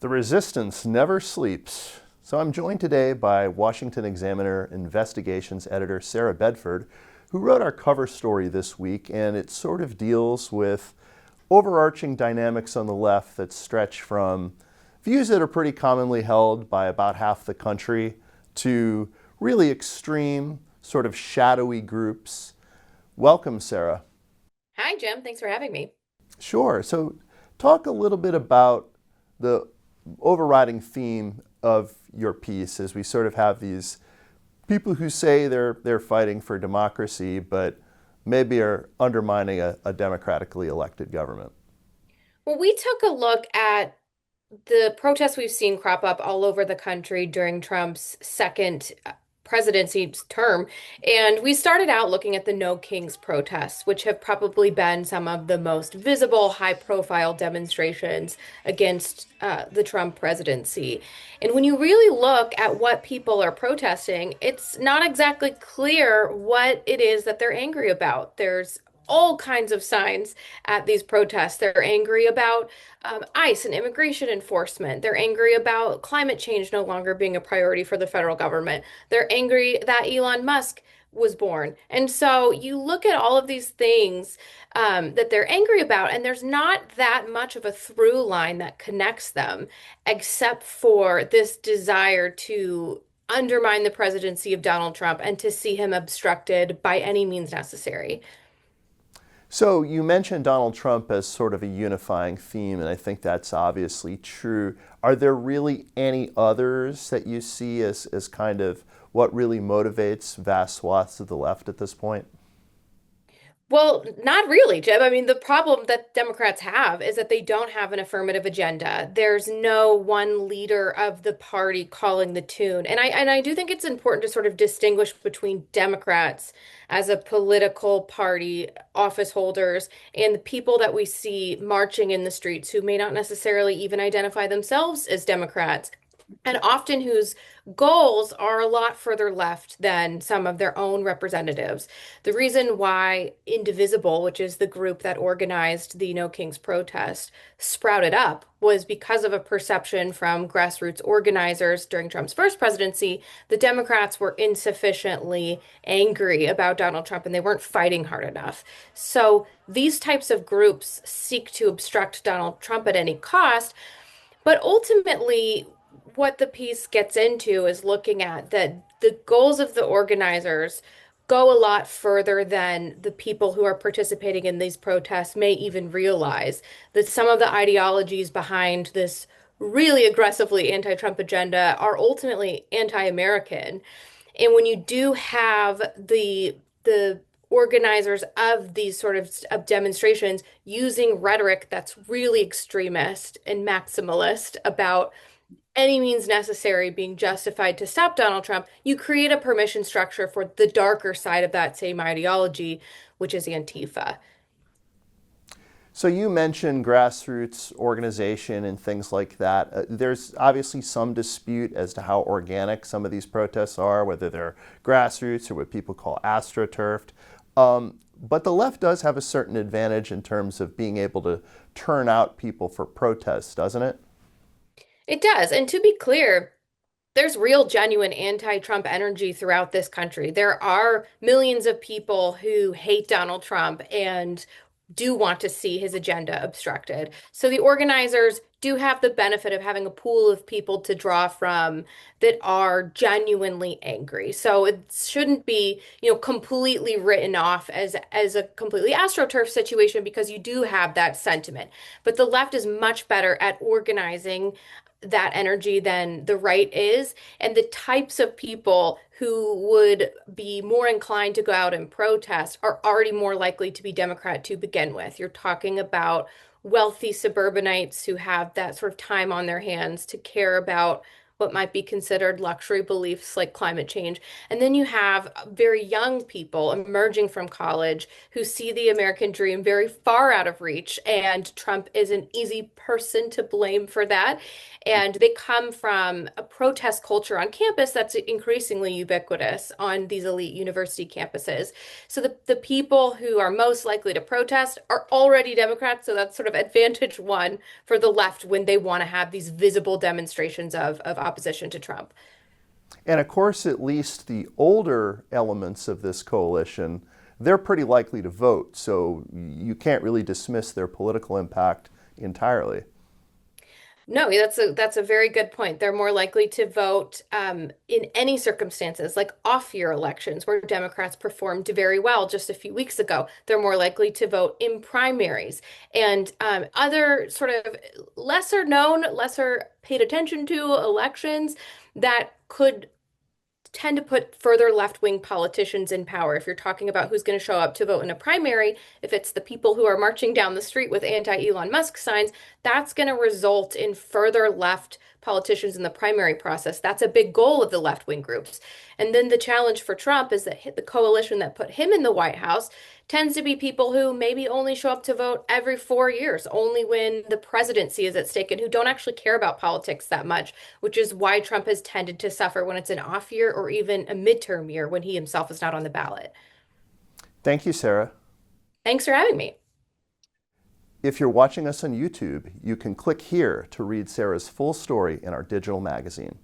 The resistance never sleeps. So I'm joined today by Washington Examiner investigations editor Sarah Bedford, who wrote our cover story this week, and it sort of deals with overarching dynamics on the left that stretch from views that are pretty commonly held by about half the country to really extreme, sort of shadowy groups. Welcome, Sarah. Hi, Jim. Thanks for having me. Sure. So talk a little bit about the overriding theme of your piece as we sort of have these people who say they're fighting for democracy, but maybe are undermining a democratically elected government. Well, we took a look at the protests we've seen crop up all over the country during Trump's second presidency term. And we started out looking at the No Kings protests, which have probably been some of the most visible, high-profile demonstrations against the Trump presidency. And when you really look at what people are protesting, it's not exactly clear what it is that they're angry about. There's all kinds of signs at these protests. They're angry about ICE and immigration enforcement. They're angry about climate change no longer being a priority for the federal government. They're angry that Elon Musk was born. And so you look at all of these things that they're angry about, and there's not that much of a through line that connects them, except for this desire to undermine the presidency of Donald Trump and to see him obstructed by any means necessary. So you mentioned Donald Trump as sort of a unifying theme, and I think that's obviously true. Are there really any others that you see as kind of what really motivates vast swaths of the left at this point? Well, not really, Jim. I mean, the problem that Democrats have is that they don't have an affirmative agenda. There's no one leader of the party calling the tune. And I do think it's important to sort of distinguish between Democrats as a political party, office holders, and the people that we see marching in the streets who may not necessarily even identify themselves as Democrats and often whose goals are a lot further left than some of their own representatives. The reason why Indivisible, which is the group that organized the No Kings protest, sprouted up was because of a perception from grassroots organizers during Trump's first presidency. The Democrats were insufficiently angry about Donald Trump and they weren't fighting hard enough. So these types of groups seek to obstruct Donald Trump at any cost. But ultimately, what the piece gets into is looking at that the goals of the organizers go a lot further than the people who are participating in these protests may even realize. That some of the ideologies behind this really aggressively anti-Trump agenda are ultimately anti-American. And when you do have the organizers of these sort of demonstrations using rhetoric that's really extremist and maximalist about any means necessary being justified to stop Donald Trump, you create a permission structure for the darker side of that same ideology, which is Antifa. So you mentioned grassroots organization and things like that. There's obviously some dispute as to how organic some of these protests are, whether they're grassroots or what people call astroturfed. But the left does have a certain advantage in terms of being able to turn out people for protests, doesn't it? It does. And to be clear, there's real, genuine anti-Trump energy throughout this country. There are millions of people who hate Donald Trump and do want to see his agenda obstructed. So the organizers do have the benefit of having a pool of people to draw from that are genuinely angry. So it shouldn't be, completely written off as a completely astroturf situation because you do have that sentiment. But the left is much better at organizing that energy than the right is. And the types of people who would be more inclined to go out and protest are already more likely to be Democrat to begin with. You're talking about wealthy suburbanites who have that sort of time on their hands to care about what might be considered luxury beliefs like climate change. And then you have very young people emerging from college who see the American dream very far out of reach, and Trump is an easy person to blame for that. And they come from a protest culture on campus that's increasingly ubiquitous on these elite university campuses. So the people who are most likely to protest are already Democrats. So that's sort of advantage one for the left when they want to have these visible demonstrations of opposition to Trump. And of course, at least the older elements of this coalition, they're pretty likely to vote. So you can't really dismiss their political impact entirely. No, that's a very good point. They're more likely to vote in any circumstances, like off-year elections, where Democrats performed very well just a few weeks ago. They're more likely to vote in primaries and other sort of lesser known, lesser paid attention to elections that could tend to put further left-wing politicians in power. If you're talking about who's going to show up to vote in a primary, if it's the people who are marching down the street with anti-Elon Musk signs, that's going to result in further left politicians in the primary process. That's a big goal of the left-wing groups. And then the challenge for Trump is that the coalition that put him in the White House tends to be people who maybe only show up to vote every 4 years, only when the presidency is at stake, and who don't actually care about politics that much, which is why Trump has tended to suffer when it's an off year or even a midterm year when he himself is not on the ballot. Thank you, Sarah. Thanks for having me. If you're watching us on YouTube, you can click here to read Sarah's full story in our digital magazine.